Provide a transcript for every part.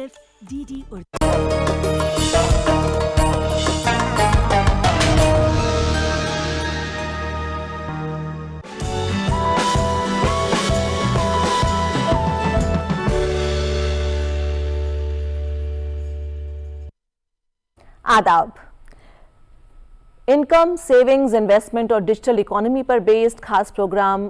सिर्फ डीडी उर्दू। आदाब। Income, savings, investment और डिजिटल इकोनॉमी पर बेस्ड खास प्रोग्राम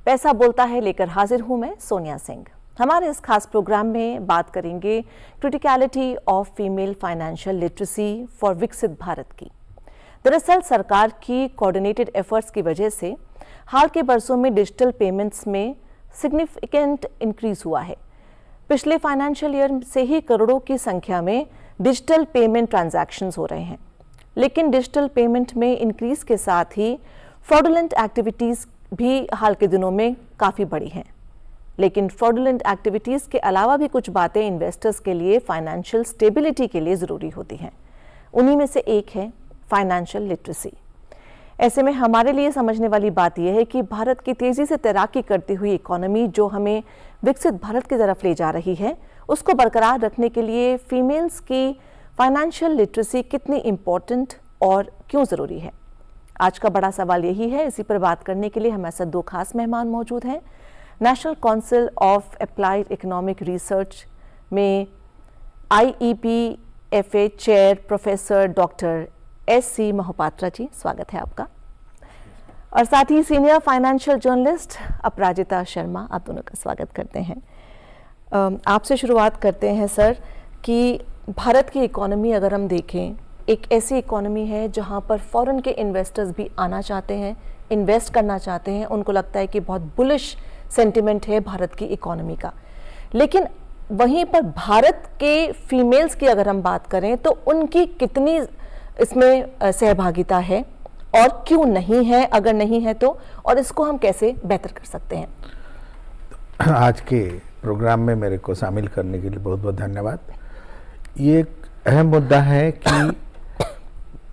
पैसा बोलता है लेकर हाजिर हूं मैं सोनिया सिंह। हमारे इस खास प्रोग्राम में बात करेंगे criticality of female financial literacy for विकसित भारत की। दरअसल सरकार की कोऑर्डिनेटेड एफर्ट्स की वजह से हाल के बरसों में डिजिटल पेमेंट्स में सिग्निफिकेंट इंक्रीज हुआ है। पिछले फाइनेंशियल ईयर से ही करोड़ों की संख्या में डिजिटल पेमेंट ट्रांजैक्शंस हो रहे हैं, लेकिन डिजिटल पेमेंट में इंक्रीज के साथ ही फ्रॉडुलेंट एक्टिविटीज़ भी हाल के दिनों में काफ़ी बढ़ी हैं। लेकिन फ्रॉडुलेंट एक्टिविटीज़ के अलावा भी कुछ बातें इन्वेस्टर्स के लिए फाइनेंशियल स्टेबिलिटी के लिए ज़रूरी होती हैं। उन्हीं में से एक है फाइनेंशियल लिटरेसी। ऐसे में हमारे लिए समझने वाली बात यह है कि भारत की तेज़ी से तैराकी करती हुई इकोनॉमी जो हमें विकसित भारत की तरफ ले जा रही है, उसको बरकरार रखने के लिए फीमेल्स की फाइनेंशियल लिटरेसी कितनी इम्पोर्टेंट और क्यों ज़रूरी है। आज का बड़ा सवाल यही है। इसी पर बात करने के लिए हमारे साथ दो खास मेहमान मौजूद हैं। National Council of Applied Economic Research में IEPFA chair professor doctor SC Mohapatra ji, स्वागत है आपका। और साथ ही senior financial journalist Aparajita Sharma, आप दोनों का स्वागत करते हैं। आपसे शुरुआत करते हैं सर कि भारत की इकोनॉमी अगर हम देखें, एक ऐसी इकोनॉमी है जहां पर फॉरेन के इन्वेस्टर्स भी आना चाहते हैं, इन्वेस्ट करना चाहते हैं। उनको लगता है कि बहुत बुलिश सेंटिमेंट है भारत की इकोनॉमी का। लेकिन वहीं पर भारत के फीमेल्स की अगर हम बात करें तो उनकी कितनी इसमें सहभागिता है और क्यों नहीं है, अगर नहीं है तो, और इसको हम कैसे बेहतर कर सकते हैं। आज के प्रोग्राम में मेरे को शामिल करने के लिए बहुत बहुत धन्यवाद। ये एक अहम मुद्दा है कि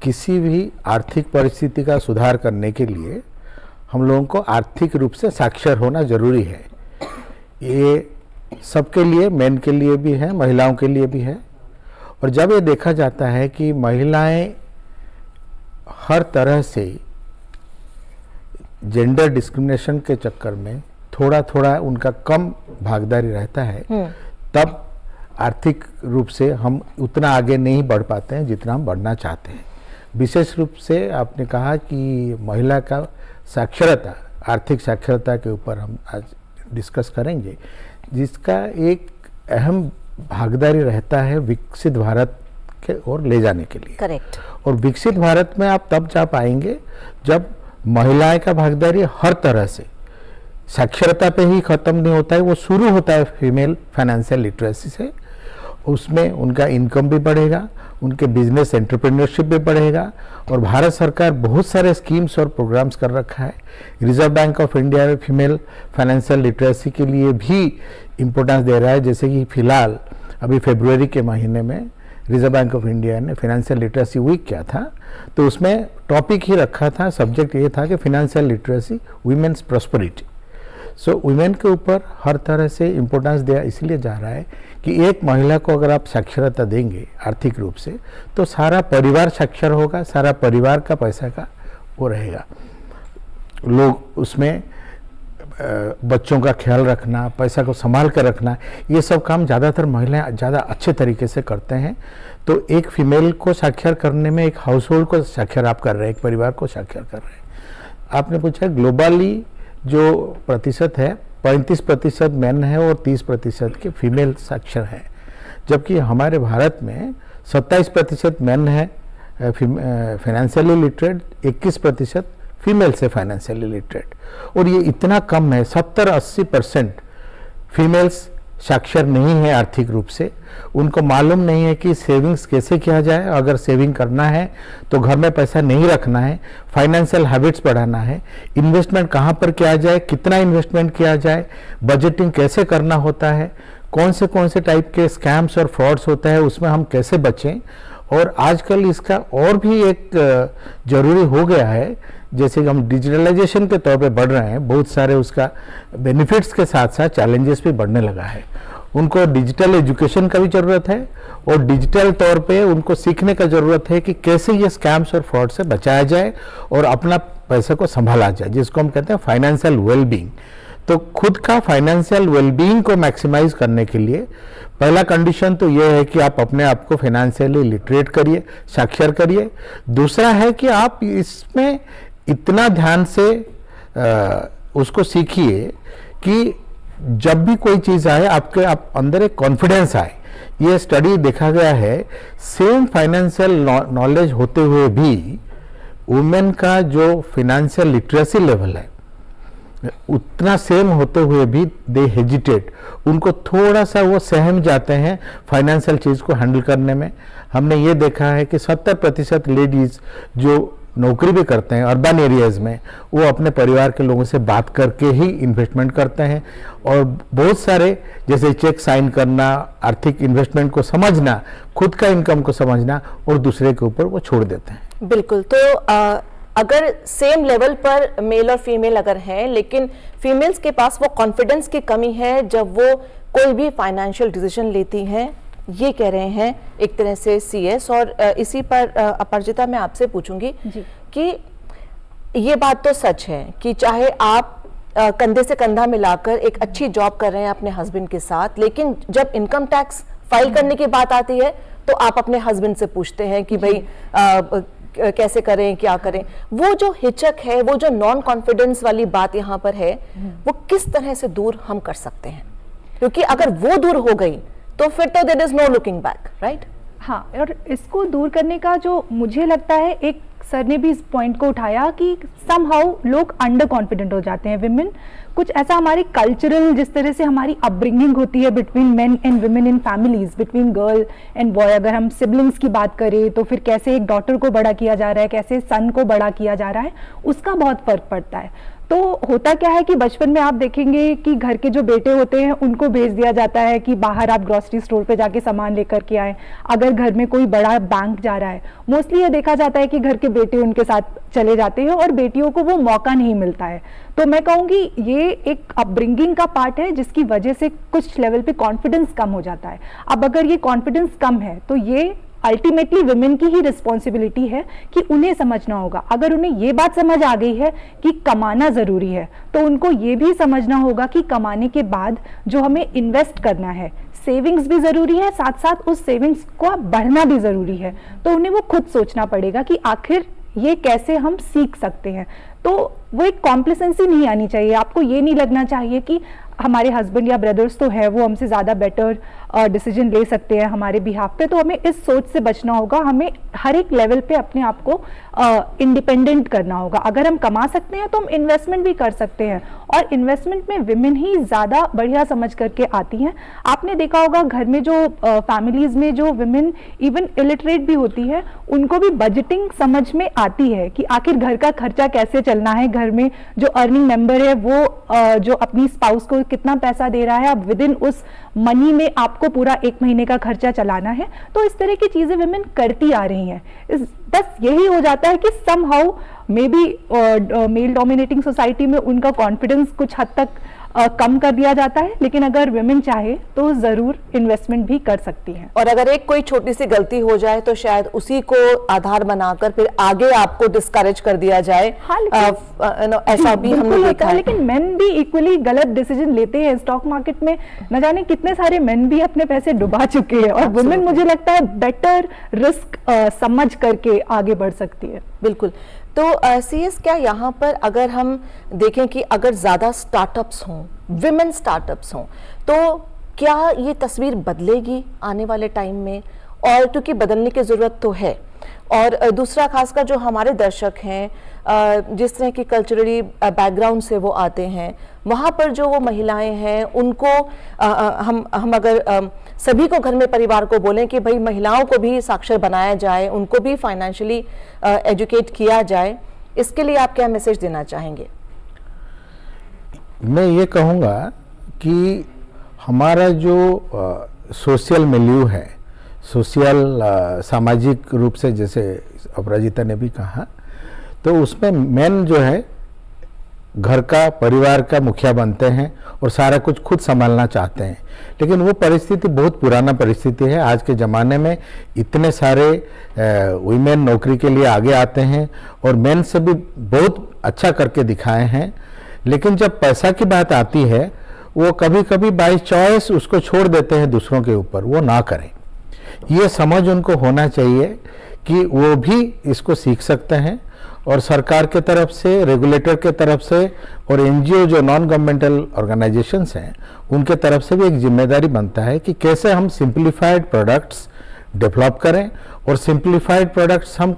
किसी भी आर्थिक परिस्थिति का सुधार करने के लिए हम लोगों को आर्थिक रूप से साक्षर होना जरूरी है। ये सबके लिए, मेन के लिए भी है, महिलाओं के लिए भी है। और जब ये देखा जाता है कि महिलाएं हर तरह से जेंडर डिस्क्रिमिनेशन के चक्कर में थोड़ा थोड़ा उनका कम भागीदारी रहता है, तब आर्थिक रूप से हम उतना आगे नहीं बढ़ पाते हैं जितना हम बढ़ना चाहते हैं। विशेष रूप से आपने कहा कि महिला का साक्षरता, आर्थिक साक्षरता के ऊपर हम आज डिस्कस करेंगे, जिसका एक अहम भागीदारी रहता है विकसित भारत के ओर ले जाने के लिए। करेक्ट। और विकसित भारत में आप तब जा पाएंगे जब महिलाएं का भागीदारी हर तरह से, साक्षरता पे ही खत्म नहीं होता है, वो शुरू होता है फीमेल फाइनेंशियल लिटरेसी से। उसमें उनका इनकम भी बढ़ेगा, उनके बिजनेस एंटरप्रेन्योरशिप भी बढ़ेगा। और भारत सरकार बहुत सारे स्कीम्स और प्रोग्राम्स कर रखा है। रिजर्व बैंक ऑफ इंडिया में फीमेल फाइनेंशियल लिटरेसी के लिए भी इम्पोर्टेंस दे रहा है। जैसे कि फिलहाल अभी फरवरी के महीने में रिजर्व बैंक ऑफ इंडिया ने फाइनेंशियल लिटरेसी वीक किया था, तो उसमें टॉपिक ही रखा था, सब्जेक्ट ये था कि financial literacy women's prosperity. So women के ऊपर हर तरह से इम्पोर्टेंस दिया इसलिए जा रहा है कि एक महिला को अगर आप साक्षरता देंगे आर्थिक रूप से, तो सारा परिवार साक्षर होगा, सारा परिवार का पैसा का वो रहेगा। लोग उसमें बच्चों का ख्याल रखना, पैसा को संभाल कर रखना, ये सब काम ज़्यादातर महिलाएं ज़्यादा अच्छे तरीके से करते हैं। तो एक फीमेल को साक्षर करने में एक हाउस होल्ड को साक्षर आप कर रहे हैं, एक परिवार को साक्षर कर रहे हैं। आपने पूछा ग्लोबली जो प्रतिशत है 35% मेन है और 30% के फीमेल साक्षर हैं, जबकि हमारे भारत में 27% मेन है फाइनेंशियली लिटरेट, 21% फीमेल से फाइनेंशियली लिटरेट। और ये इतना कम है, 70-80% फीमेल्स साक्षर नहीं है आर्थिक रूप से। उनको मालूम नहीं है कि सेविंग्स कैसे किया जाए, अगर सेविंग करना है तो घर में पैसा नहीं रखना है, फाइनेंशियल हैबिट्स बढ़ाना है, इन्वेस्टमेंट कहाँ पर किया जाए, कितना इन्वेस्टमेंट किया जाए, बजटिंग कैसे करना होता है, कौन से टाइप के स्कैम्स और फ्रॉड्स होता है, उसमें हम कैसे बचें। और आजकल इसका और भी एक जरूरी हो गया है, जैसे कि हम डिजिटलाइजेशन के तौर पे बढ़ रहे हैं, बहुत सारे उसका बेनिफिट्स के साथ साथ चैलेंजेस भी बढ़ने लगा है। उनको डिजिटल एजुकेशन का भी जरूरत है और डिजिटल तौर पे उनको सीखने का जरूरत है कि कैसे ये स्कैम्स और फ्रॉड से बचाया जाए और अपना पैसे को संभाला जाए, जिसको हम कहते हैं फाइनेंशियल वेलबींग। तो खुद का फाइनेंशियल वेलबींग को मैक्सिमाइज करने के लिए पहला कंडीशन तो यह है कि आप अपने आप को फाइनेंशियली लिटरेट करिए, साक्षर करिए। दूसरा है कि आप इसमें इतना ध्यान से उसको सीखिए कि जब भी कोई चीज आए आपके अंदर एक कॉन्फिडेंस आए। ये स्टडी देखा गया है, सेम फाइनेंशियल नॉलेज होते हुए भी वुमेन का जो फाइनेंशियल लिटरेसी लेवल है उतना सेम होते हुए भी दे हेजिटेट, उनको थोड़ा सा वो सहम जाते हैं फाइनेंशियल चीज को हैंडल करने में। हमने ये देखा है कि 70% लेडीज जो नौकरी भी करते हैं अर्बन एरियाज में, वो अपने परिवार के लोगों से बात करके ही इन्वेस्टमेंट करते हैं। और बहुत सारे जैसे चेक साइन करना, आर्थिक इन्वेस्टमेंट को समझना, खुद का इनकम को समझना और दूसरे के ऊपर वो छोड़ देते हैं। बिल्कुल। तो अगर सेम लेवल पर मेल और फीमेल अगर हैं, लेकिन फीमेल्स के पास वो कॉन्फिडेंस की कमी है जब वो कोई भी फाइनेंशियल डिसीजन लेती हैं, ये कह रहे हैं एक तरह से CS। और इसी पर अपराजिता मैं आपसे पूछूंगी कि ये बात तो सच है कि चाहे आप कंधे से कंधा मिलाकर एक अच्छी जॉब कर रहे हैं अपने हस्बैंड के साथ, लेकिन जब इनकम टैक्स फाइल करने की बात आती है तो आप अपने हस्बैंड से पूछते हैं कि भाई कैसे करें, क्या करें। वो जो हिचक है, वो जो नॉन कॉन्फिडेंस वाली बात यहाँ पर है, वो किस तरह से दूर हम कर सकते हैं? क्योंकि अगर वो दूर हो गई तो फिर तो there is no looking back, right? हाँ, और इसको दूर करने का जो मुझे लगता है, एक सर ने भी इस पॉइंट को उठाया कि समहाउ लोग अंडर कॉन्फिडेंट हो जाते हैं विमेन। कुछ ऐसा हमारी कल्चरल, जिस तरह से हमारी अपब्रिंगिंग होती है between main and women in families, between girl and boy. अगर हम सिबलिंग्स की बात करें तो फिर कैसे एक डॉटर को बड़ा किया जा रहा है, कैसे सन को बड़ा किया जा रहा है, उसका बहुत फर्क पड़ता है। तो होता क्या है कि बचपन में आप देखेंगे कि घर के जो बेटे होते हैं उनको भेज दिया जाता है कि बाहर आप ग्रोसरी स्टोर पे जाके सामान लेकर के आए। अगर घर में कोई बड़ा बैंक जा रहा है, मोस्टली ये देखा जाता है कि घर के बेटे उनके साथ चले जाते हैं और बेटियों को वो मौका नहीं मिलता है। तो मैं कहूँगी ये एक अपब्रिंगिंग का पार्ट है जिसकी वजह से कुछ लेवल पे कॉन्फिडेंस कम हो जाता है। अब अगर ये कॉन्फिडेंस कम है तो ये अल्टीमेटली विमेन की ही रिस्पॉन्सिबिलिटी है कि उन्हें समझना होगा। अगर उन्हें ये बात समझ आ गई है कि कमाना जरूरी है, तो उनको ये भी समझना होगा कि कमाने के बाद जो हमें इन्वेस्ट करना है, सेविंग्स भी जरूरी है, साथ साथ उस सेविंग्स को बढ़ना भी जरूरी है। तो उन्हें वो खुद सोचना पड़ेगा कि आखिर ये कैसे हम सीख सकते हैं। तो वो एक कॉम्प्लेसेंसी नहीं आनी चाहिए। आपको ये नहीं लगना चाहिए कि हमारे हस्बैंड या ब्रदर्स तो है, वो हमसे ज़्यादा बेटर डिसीजन ले सकते हैं हमारे बिहाफ पे। तो हमें इस सोच से बचना होगा। हमें हर एक लेवल पे अपने आप को इंडिपेंडेंट करना होगा। अगर हम कमा सकते हैं तो हम इन्वेस्टमेंट भी कर सकते हैं, और इन्वेस्टमेंट में विमेन ही ज़्यादा बढ़िया समझ करके आती हैं। आपने देखा होगा घर में जो फैमिलीज़ में जो विमेन इवन इलिटरेट भी होती है, उनको भी बजटिंग समझ में आती है कि आखिर घर का खर्चा कैसे चलना है। घर में जो अर्निंग मेंबर है वो जो अपनी स्पाउस को कितना पैसा दे रहा है, अब विद इन उस मनी में आपको पूरा 1 महीने का खर्चा चलाना है। तो इस तरह की चीजें विमेन करती आ रही हैं। बस यही हो जाता है कि somehow may be male dominating society में उनका कॉन्फिडेंस कुछ हद तक कम कर दिया जाता है, लेकिन अगर विमेन चाहे तो जरूर इन्वेस्टमेंट भी कर सकती हैं। और अगर एक कोई छोटी सी गलती हो जाए तो शायद उसी को आधार बनाकर फिर आगे आपको डिस्करेज कर दिया जाए। हाँ, ऐसा भी हमने देखा है। लेकिन मेन भी इक्वली गलत डिसीजन लेते हैं। स्टॉक मार्केट में न जाने कितने सारे मेन भी अपने पैसे डुबा चुके हैं, और वुमेन मुझे लगता है बेटर रिस्क समझ करके आगे बढ़ सकती है। बिल्कुल। तो CS, क्या यहाँ पर अगर हम देखें कि अगर ज़्यादा स्टार्टअप्स हों, विमेन स्टार्टअप्स हों, तो क्या ये तस्वीर बदलेगी आने वाले टाइम में? और क्योंकि बदलने की ज़रूरत तो है। और दूसरा खासकर जो हमारे दर्शक हैं, जिस तरह की कल्चरली बैकग्राउंड से वो आते हैं, वहाँ पर जो वो महिलाएं हैं उनको हम अगर सभी को घर में परिवार को बोलें कि भाई महिलाओं को भी साक्षर बनाया जाए, उनको भी फाइनेंशियली एजुकेट किया जाए, इसके लिए आप क्या मैसेज देना चाहेंगे? मैं ये कहूँगा कि हमारा जो सोशल मिलियू है, सोशल सामाजिक रूप से, जैसे अपराजिता ने भी कहा, तो उसमें मेन जो है घर का, परिवार का मुखिया बनते हैं और सारा कुछ खुद संभालना चाहते हैं, लेकिन वो परिस्थिति बहुत पुराना परिस्थिति है। आज के ज़माने में इतने सारे वीमेन नौकरी के लिए आगे आते हैं और मेन से भी बहुत अच्छा करके दिखाए हैं, लेकिन जब पैसा की बात आती है वो कभी कभी बाय चॉइस उसको छोड़ देते हैं दूसरों के ऊपर। वो ना करें, ये समझ उनको होना चाहिए कि वो भी इसको सीख सकते हैं और सरकार के तरफ से, रेगुलेटर के तरफ से और एनजीओ जो नॉन गवर्नमेंटल ऑर्गेनाइजेशंस हैं उनके तरफ से भी एक जिम्मेदारी बनता है कि कैसे हम सिंप्लीफाइड प्रोडक्ट्स डेवलप करें और सिंप्लीफाइड प्रोडक्ट्स हम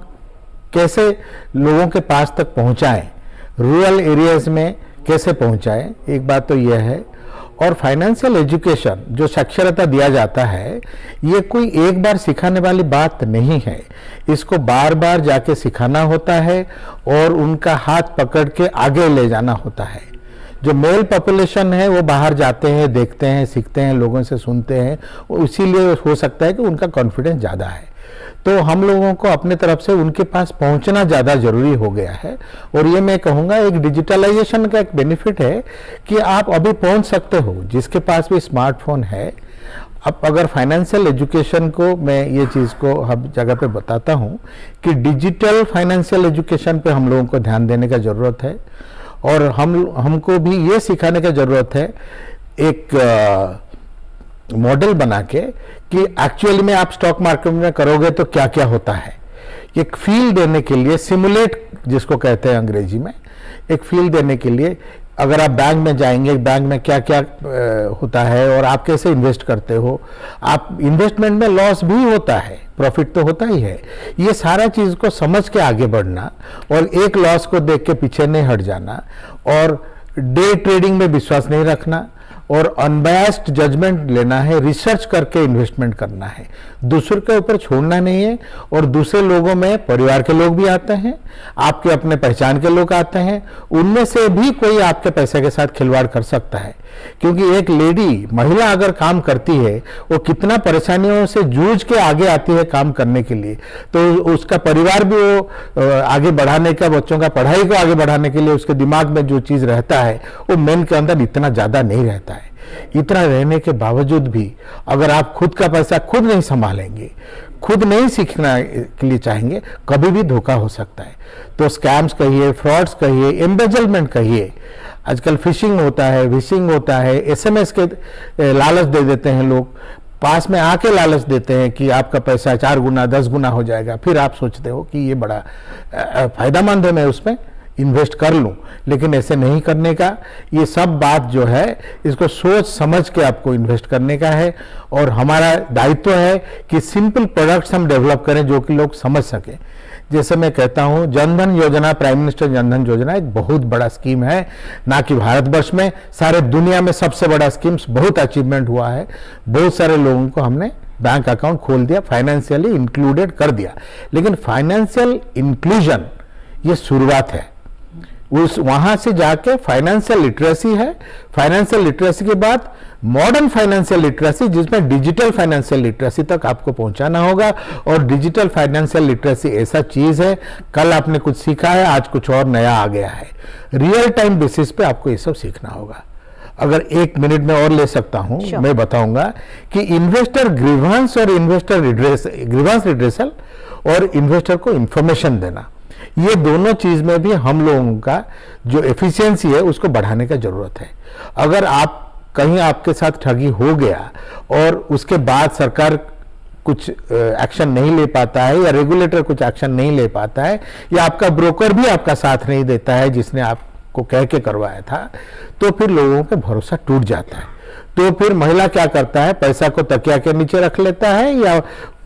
कैसे लोगों के पास तक पहुंचाएं, रूरल एरियाज में कैसे पहुंचाएं। एक बात तो यह है। और फाइनेंशियल एजुकेशन जो साक्षरता दिया जाता है, ये कोई एक बार सिखाने वाली बात नहीं है, इसको बार बार जाके सिखाना होता है और उनका हाथ पकड़ के आगे ले जाना होता है। जो मेल पॉपुलेशन है वो बाहर जाते हैं, देखते हैं, सीखते हैं, लोगों से सुनते हैं, इसीलिए हो सकता है कि उनका कॉन्फिडेंस ज़्यादा है। तो हम लोगों को अपने तरफ से उनके पास पहुंचना ज़्यादा जरूरी हो गया है। और ये मैं कहूँगा एक डिजिटलाइजेशन का एक बेनिफिट है कि आप अभी पहुंच सकते हो, जिसके पास भी स्मार्टफोन है। अब अगर फाइनेंशियल एजुकेशन को मैं ये चीज़ को हर जगह पे बताता हूँ कि डिजिटल फाइनेंशियल एजुकेशन पे हम लोगों को ध्यान देने का ज़रूरत है और हमको भी ये सिखाने का ज़रूरत है एक मॉडल बना के कि एक्चुअली में आप स्टॉक मार्केट में करोगे तो क्या क्या होता है। एक फील देने के लिए, सिमुलेट जिसको कहते हैं अंग्रेजी में, एक फील देने के लिए अगर आप बैंक में जाएंगे, बैंक में क्या क्या होता है और आप कैसे इन्वेस्ट करते हो, आप इन्वेस्टमेंट में लॉस भी होता है, प्रॉफिट तो होता ही है। ये सारा चीज़ को समझ के आगे बढ़ना और एक लॉस को देख के पीछे नहीं हट जाना और डे ट्रेडिंग में विश्वास नहीं रखना और अनबायस्ड जजमेंट लेना है, रिसर्च करके इन्वेस्टमेंट करना है, दूसरों के ऊपर छोड़ना नहीं है। और दूसरे लोगों में परिवार के लोग भी आते हैं, आपके अपने पहचान के लोग आते हैं, उनमें से भी कोई आपके पैसे के साथ खिलवाड़ कर सकता है। क्योंकि एक लेडी, महिला अगर काम करती है, वो कितना परेशानियों से जूझ के आगे आती है काम करने के लिए, तो उसका परिवार भी वो आगे बढ़ाने का, बच्चों का पढ़ाई को आगे बढ़ाने के लिए उसके दिमाग में जो चीज़ रहता है वो मेन के अंदर इतना ज़्यादा नहीं रहता है। इतना रहने के बावजूद भी अगर आप खुद का पैसा खुद नहीं संभालेंगे, खुद नहीं सीखना के लिए चाहेंगे, कभी भी धोखा हो सकता है। तो स्कैम्स कहिए, फ्रॉड्स कहिए, एम्बेजलमेंट कहिए, आजकल फिशिंग होता है, विशिंग होता है, एसएमएस के लालच दे देते हैं लोग, पास में आके लालच देते हैं कि आपका पैसा 4 गुना 10 गुना हो जाएगा। फिर आप सोचते हो कि ये बड़ा फायदेमंद है, मैं उसमें इन्वेस्ट कर लूं, लेकिन ऐसे नहीं करने का। ये सब बात जो है इसको सोच समझ के आपको इन्वेस्ट करने का है और हमारा दायित्व है कि सिंपल प्रोडक्ट्स हम डेवलप करें जो कि लोग समझ सकें। जैसे मैं कहता हूं, जनधन योजना, प्राइम मिनिस्टर जनधन योजना एक बहुत बड़ा स्कीम है, ना कि भारतवर्ष में, सारे दुनिया में सबसे बड़ा स्कीम्स, बहुत अचीवमेंट हुआ है। बहुत सारे लोगों को हमने बैंक अकाउंट खोल दिया, फाइनेंशियली इंक्लूडेड कर दिया। लेकिन फाइनेंशियल इंक्लूजन ये शुरुआत है, उस वहां से जाके फाइनेंशियल लिटरेसी है। फाइनेंशियल लिटरेसी के बाद मॉडर्न फाइनेंशियल लिटरेसी, जिसमें डिजिटल फाइनेंशियल लिटरेसी तक आपको पहुंचाना होगा। और डिजिटल फाइनेंशियल लिटरेसी ऐसा चीज है, कल आपने कुछ सीखा है, आज कुछ और नया आ गया है। रियल टाइम बेसिस पे आपको ये सब सीखना होगा। अगर 1 मिनट में और ले सकता हूं, मैं बताऊंगा कि इन्वेस्टर ग्रीवांस और इन्वेस्टर ग्रीवांस रिड्रेसल और इन्वेस्टर को इंफॉर्मेशन देना, ये दोनों चीज में भी हम लोगों का जो एफिशिएंसी है उसको बढ़ाने का जरूरत है। अगर आप कहीं आपके साथ ठगी हो गया और उसके बाद सरकार कुछ एक्शन नहीं ले पाता है या रेगुलेटर कुछ एक्शन नहीं ले पाता है या आपका ब्रोकर भी आपका साथ नहीं देता है जिसने आपको कह के करवाया था, तो फिर लोगों का भरोसा टूट जाता है। तो फिर महिला क्या करता है, पैसा को तकिया के नीचे रख लेता है या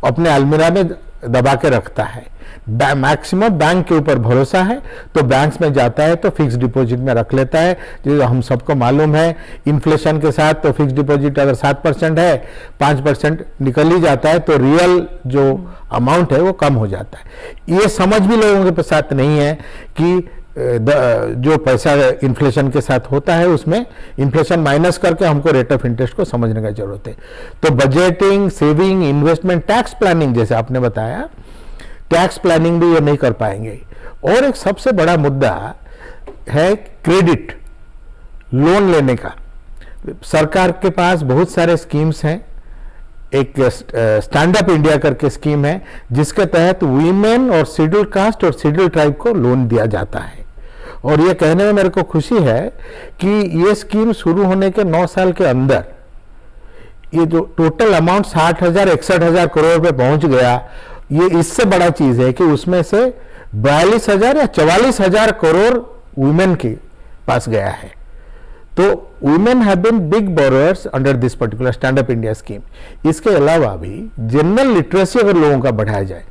अपने अलमीरा में दबा के रखता है। मैक्सिमम बैंक के ऊपर भरोसा है तो बैंक्स में जाता है तो फिक्स डिपॉजिट में रख लेता है। जो हम सबको मालूम है, इन्फ्लेशन के साथ तो फिक्स डिपॉजिट अगर 7% है, 5% निकल ही जाता है, तो रियल जो अमाउंट है वो कम हो जाता है। ये समझ भी लोगों के साथ नहीं है कि जो पैसा इन्फ्लेशन के साथ होता है उसमें इन्फ्लेशन माइनस करके हमको रेट ऑफ इंटरेस्ट को समझने का जरूरत है। तो budgeting, saving, investment, tax planning, जैसे आपने बताया, टैक्स प्लानिंग भी ये नहीं कर पाएंगे। और एक सबसे बड़ा मुद्दा, है क्रेडिट लोन लेने का। सरकार के पास बहुत सारे स्कीम्स हैं। एक स्टैंड अप इंडिया करके स्कीम है जिसके तहत वीमेन और शेड्यूल कास्ट और शेड्यूल ट्राइब को लोन दिया जाता है। और ये कहने में मेरे को खुशी है कि ये स्कीम शुरू होने के 9 साल के अंदर ये जो टोटल अमाउंट 60,000 61,000 करोड़ रुपए पहुंच गया, ये इससे बड़ा चीज है कि उसमें से 42,000 या 44,000 करोड़ वुमेन के पास गया है। तो women have been big borrowers under this particular stand up India scheme. इसके अलावा भी जनरल लिटरेसी अगर लोगों का बढ़ाया जाए,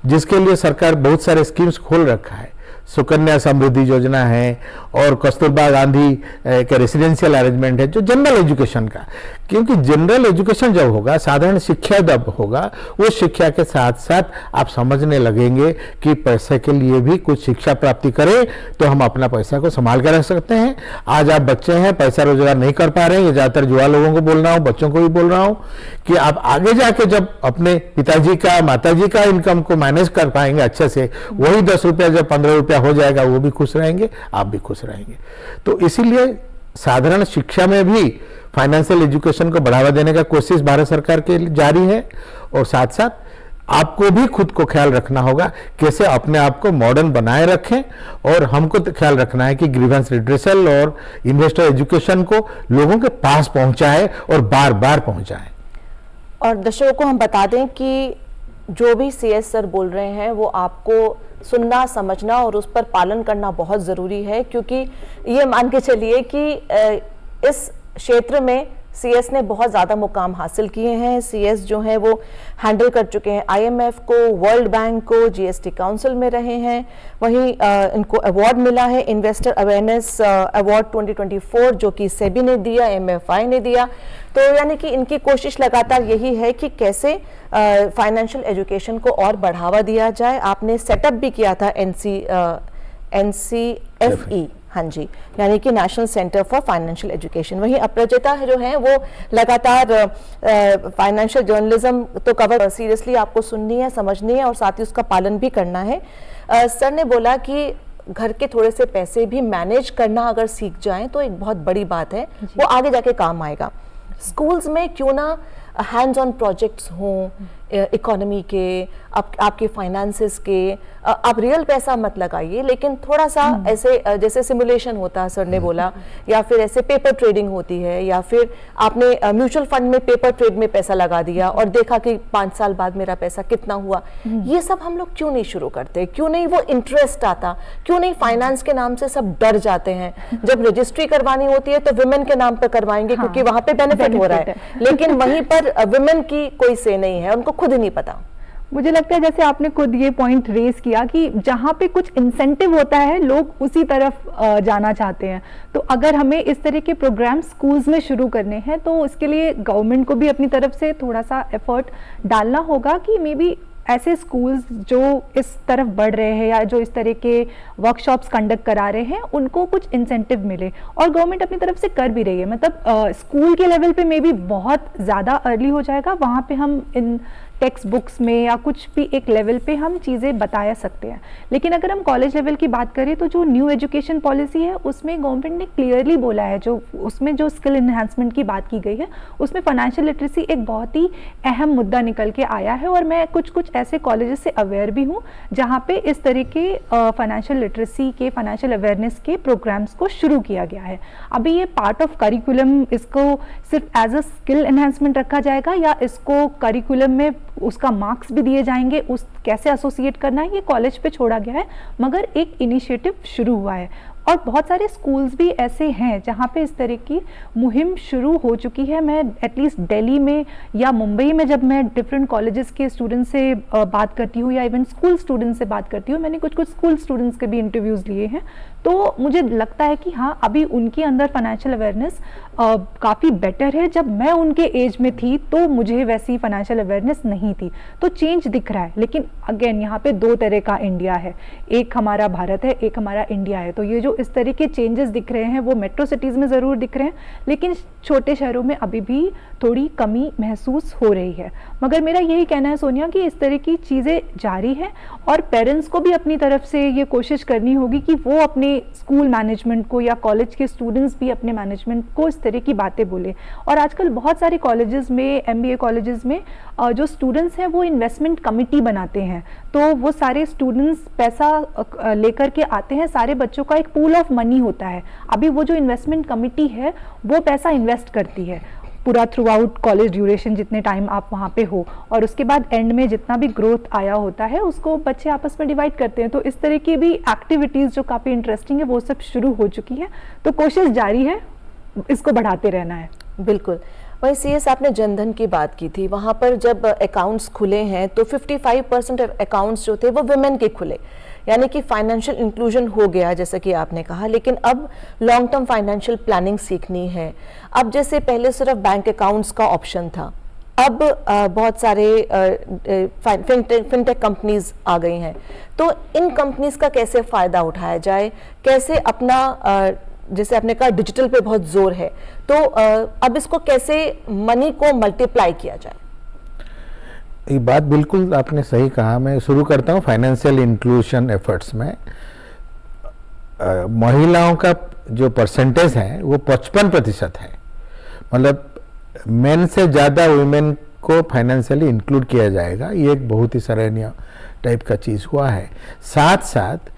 जिसके लिए सरकार बहुत सारे स्कीम्स खोल रखा है, सुकन्या समृद्धि योजना है और कस्तूरबा गांधी के रेसिडेंशियल अरेंजमेंट है जो जनरल एजुकेशन का, क्योंकि जनरल एजुकेशन जब होगा, साधारण शिक्षा जब होगा, वो शिक्षा के साथ साथ आप समझने लगेंगे कि पैसे के लिए भी कुछ शिक्षा प्राप्ति करें तो हम अपना पैसा को संभाल कर रख सकते हैं। आज आप बच्चे हैं, पैसा रोजगार नहीं कर पा रहे हैं, ये ज्यादातर युवा लोगों को बोल रहा हूँ, बच्चों को भी बोल रहा हूँ कि आप आगे जाके जब अपने पिताजी का माताजी का इनकम को मैनेज कर पाएंगे अच्छे से, वही 10 रुपया जब 15 रुपया हो जाएगा, वो भी खुश रहेंगे, आप भी खुश रहेंगे। तो इसीलिए साधारण शिक्षा में भी फाइनेंशियल एजुकेशन को बढ़ावा देने का कोशिश भारत सरकार के जारी है। और साथ साथ आपको भी खुद को ख्याल रखना होगा कैसे अपने आप को मॉडर्न बनाए रखें, और हमको तो ख्याल रखना है कि ग्रीवेंस रिड्रेसल और इन्वेस्टर एजुकेशन को लोगों के पास पहुंचाए और बार बार पहुंचाए। और दर्शकों को हम बता दें कि जो भी सीएस सर बोल रहे हैं वो आपको सुनना, समझना और उस पर पालन करना बहुत ज़रूरी है, क्योंकि ये मान के चलिए कि इस क्षेत्र में सीएस ने बहुत ज़्यादा मुकाम हासिल किए हैं। सीएस जो हैं वो हैंडल कर चुके हैं आईएमएफ को, वर्ल्ड बैंक को, जीएसटी काउंसिल में रहे हैं। वहीं इनको अवार्ड मिला है इन्वेस्टर अवेयरनेस अवार्ड 2024 जो कि सेबी ने दिया, एमएफआई ने दिया। तो यानी कि इनकी कोशिश लगातार यही है कि कैसे फाइनेंशियल एजुकेशन को और बढ़ावा दिया जाए। आपने सेटअप भी किया था NCFE, हाँ जी, यानी कि national centre for financial education. वहीं अपराजिता जो है वो लगातार फाइनेंशियल जर्नलिज्म तो कवर सीरियसली आपको सुननी है, समझनी है और साथ ही उसका पालन भी करना है। सर ने बोला कि घर के थोड़े से पैसे भी मैनेज करना अगर सीख जाएं तो एक बहुत बड़ी बात है, वो आगे जाके काम आएगा। स्कूल्स में क्यों ना हैंड्स ऑन प्रोजेक्ट्स हों इकोनॉमी के, आपके फाइनेंसेस के, आप रियल पैसा मत लगाइए, लेकिन थोड़ा सा ऐसे जैसे सिमुलेशन होता है सर ने बोला, या फिर ऐसे पेपर ट्रेडिंग होती है, या फिर आपने म्यूचुअल फंड में पेपर ट्रेड में पैसा लगा दिया और देखा कि 5 साल बाद मेरा पैसा कितना हुआ। ये सब हम लोग क्यों नहीं शुरू करते, क्यों नहीं वो इंटरेस्ट आता, क्यों नहीं फाइनेंस के नाम से सब डर जाते हैं। जब रजिस्ट्री करवानी होती है तो वुमेन के नाम पर करवाएंगे क्योंकि वहां पे बेनिफिट हो रहा है, लेकिन वहीं पर वुमेन की कोई से नहीं है, उनको खुद नहीं पता। मुझे लगता है जैसे आपने खुद ये पॉइंट रेज किया कि जहाँ पे कुछ इंसेंटिव होता है लोग उसी तरफ जाना चाहते हैं। तो अगर हमें इस तरह के प्रोग्राम स्कूल्स में शुरू करने हैं तो इसके लिए गवर्नमेंट को भी अपनी तरफ से थोड़ा सा एफर्ट डालना होगा कि मे बी ऐसे स्कूल्स जो इस तरफ बढ़ रहे हैं या जो इस तरह के वर्कशॉप्स कंडक्ट करा रहे हैं उनको कुछ इंसेंटिव मिले, और गवर्नमेंट अपनी तरफ से कर भी रही है। मतलब स्कूल के लेवल पे मे बी बहुत ज़्यादा अर्ली हो जाएगा, वहाँ पे हम इन टेक्स्ट बुक्स में या कुछ भी एक लेवल पे हम चीज़ें बताया सकते हैं। लेकिन अगर हम कॉलेज लेवल की बात करें तो जो न्यू एजुकेशन पॉलिसी है उसमें गवर्नमेंट ने क्लियरली बोला है, जो उसमें जो स्किल इन्हांसमेंट की बात की गई है उसमें फाइनेंशियल लिटरेसी एक बहुत ही अहम मुद्दा निकल के आया है। और मैं कुछ ऐसे कॉलेजेस से अवेयर भी हूँ जहाँ पे इस तरह के फाइनेंशियल लिटरेसी के, फाइनेंशियल अवेयरनेस के प्रोग्राम्स को शुरू किया गया है। अभी ये पार्ट ऑफ करिकुलम, इसको सिर्फ एज अ स्किल एनहांसमेंट रखा जाएगा या इसको करिकुलम में उसका मार्क्स भी दिए जाएंगे, उस कैसे एसोसिएट करना है ये कॉलेज पे छोड़ा गया है, मगर एक इनिशिएटिव शुरू हुआ है। और बहुत सारे स्कूल्स भी ऐसे हैं जहाँ पे इस तरह की मुहिम शुरू हो चुकी है। मैं एटलीस्ट दिल्ली में या मुंबई में जब मैं डिफरेंट कॉलेजेस के स्टूडेंट से बात करती हूँ या इवन स्कूल स्टूडेंट से बात करती हूँ, मैंने कुछ स्कूल स्टूडेंट्स के भी इंटरव्यूज़ लिए हैं, तो मुझे लगता है कि हाँ अभी उनके अंदर फाइनेंशियल अवेयरनेस काफ़ी बेटर है। जब मैं उनके एज में थी तो मुझे वैसी फाइनेंशियल अवेयरनेस नहीं थी, तो चेंज दिख रहा है। लेकिन अगेन यहाँ पे दो तरह का इंडिया है, एक हमारा भारत है, एक हमारा इंडिया है। तो ये जो इस तरह के चेंजेस दिख रहे हैं वो मेट्रो सिटीज़ में ज़रूर दिख रहे हैं, लेकिन छोटे शहरों में अभी भी थोड़ी कमी महसूस हो रही है। मगर मेरा यही कहना है सोनिया कि इस तरह की चीज़ें जारी हैं और पेरेंट्स को भी अपनी तरफ से ये कोशिश करनी होगी कि वो अपने स्कूल मैनेजमेंट को या कॉलेज के स्टूडेंट्स भी अपने मैनेजमेंट को इस तरह की बातें बोले। और आजकल बहुत सारे कॉलेजेस में, MBA कॉलेजेस में जो स्टूडेंट्स हैं वो इन्वेस्टमेंट कमिटी बनाते हैं, तो वो सारे स्टूडेंट्स पैसा लेकर के आते हैं, सारे बच्चों का एक पूल ऑफ मनी होता है। अभी वो जो इन्वेस्टमेंट कमिटी है वो पैसा इन्वेस्ट करती है पूरा थ्रू आउट कॉलेज ड्यूरेशन, जितने टाइम आप वहाँ पे हो, और उसके बाद एंड में जितना भी ग्रोथ आया होता है उसको बच्चे आपस में डिवाइड करते हैं। तो इस तरह की भी एक्टिविटीज़ जो काफ़ी इंटरेस्टिंग है वो सब शुरू हो चुकी है, तो कोशिश जारी है, इसको बढ़ाते रहना है। बिल्कुल। वही CS आपने जनधन की बात की थी, वहाँ पर जब अकाउंट्स खुले हैं तो 55% अकाउंट्स जो थे वो वुमेन के खुले, यानी कि फाइनेंशियल इंक्लूजन हो गया जैसा कि आपने कहा। लेकिन अब लॉन्ग टर्म फाइनेंशियल प्लानिंग सीखनी है। अब जैसे पहले सिर्फ बैंक अकाउंट्स का ऑप्शन था, अब बहुत सारे फिनटेक कंपनीज आ गई हैं, तो इन कंपनीज का कैसे फ़ायदा उठाया जाए, कैसे अपना जैसे आपने कहा डिजिटल पे बहुत जोर है, तो अब इसको कैसे मनी को मल्टीप्लाई किया जाए? ये बात बिल्कुल आपने सही कहा। मैं शुरू करता हूँ फाइनेंशियल इंक्लूजन एफर्ट्स में। महिलाओं का जो परसेंटेज है वो 55% है, मतलब मेन से ज़्यादा वुमेन को फाइनेंशियली इंक्लूड किया जाएगा। ये एक बहुत ही सराहनीय टाइप का चीज़ हुआ है। साथ साथ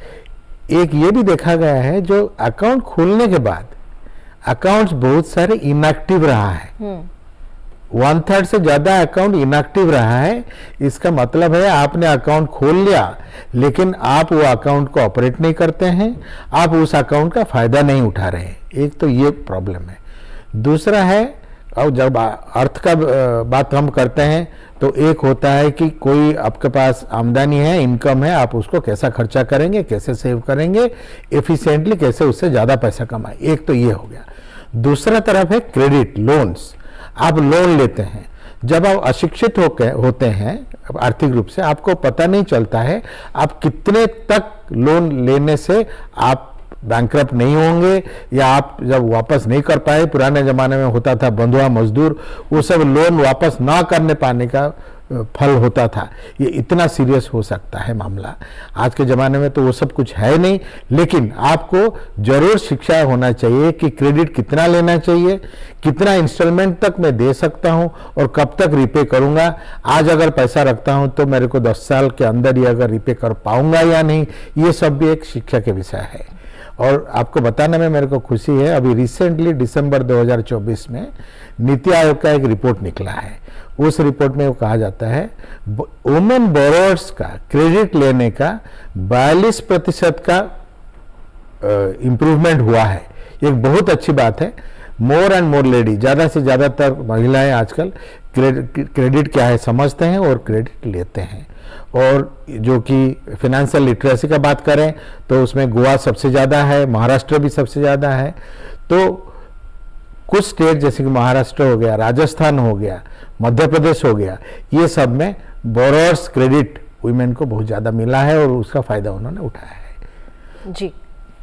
एक ये भी देखा गया है, जो अकाउंट खोलने के बाद अकाउंट्स बहुत सारे इनएक्टिव रहा है, 1/3 से ज़्यादा अकाउंट इनएक्टिव रहा है। इसका मतलब है आपने अकाउंट खोल लिया लेकिन आप वो अकाउंट को ऑपरेट नहीं करते हैं, आप उस अकाउंट का फ़ायदा नहीं उठा रहे हैं। एक तो ये प्रॉब्लम है। दूसरा है, और जब अर्थ का बात हम करते हैं तो एक होता है कि कोई आपके पास आमदनी है, इनकम है, आप उसको कैसा खर्चा करेंगे, कैसे सेव करेंगे, एफिशिएंटली कैसे उससे ज़्यादा पैसा कमाए, एक तो ये हो गया। दूसरा तरफ है क्रेडिट, लोन्स। आप लोन लेते हैं, जब आप अशिक्षित होते हैं आर्थिक रूप से, आपको पता नहीं चलता है आप कितने तक लोन लेने से आप बैंकरप्ट नहीं होंगे, या आप जब वापस नहीं कर पाए, पुराने ज़माने में होता था बंधुआ मजदूर, वो सब लोन वापस ना करने पाने का फल होता था। ये इतना सीरियस हो सकता है मामला। आज के ज़माने में तो वो सब कुछ है नहीं, लेकिन आपको जरूर शिक्षा होना चाहिए कि क्रेडिट कितना लेना चाहिए, कितना इंस्टॉलमेंट तक मैं दे सकता हूँ और कब तक रिपे करूँगा। आज अगर पैसा रखता हूँ तो मेरे को 10 साल के अंदर ही अगर रिपे कर पाऊँगा या नहीं, ये सब भी एक शिक्षा के विषय है। और आपको बताने में मेरे को खुशी है, अभी रिसेंटली दिसंबर 2024 में नीति आयोग का एक रिपोर्ट निकला है। उस रिपोर्ट में वो कहा जाता है वुमेन बोरोअर्स का क्रेडिट लेने का 42% का इम्प्रूवमेंट हुआ है। एक बहुत अच्छी बात है। मोर एंड मोर लेडी, ज़्यादा से ज़्यादातर महिलाएं आजकल क्रेडिट क्या है समझते हैं और क्रेडिट लेते हैं। और जो कि फिनेंशियल लिटरेसी का बात करें तो उसमें गोवा सबसे ज़्यादा है, महाराष्ट्र भी सबसे ज़्यादा है। तो कुछ स्टेट जैसे कि महाराष्ट्र हो गया, राजस्थान हो गया, मध्य प्रदेश हो गया, ये सब में बोरोअर्स क्रेडिट वुमेन को बहुत ज़्यादा मिला है और उसका फ़ायदा उन्होंने उठाया है। जी,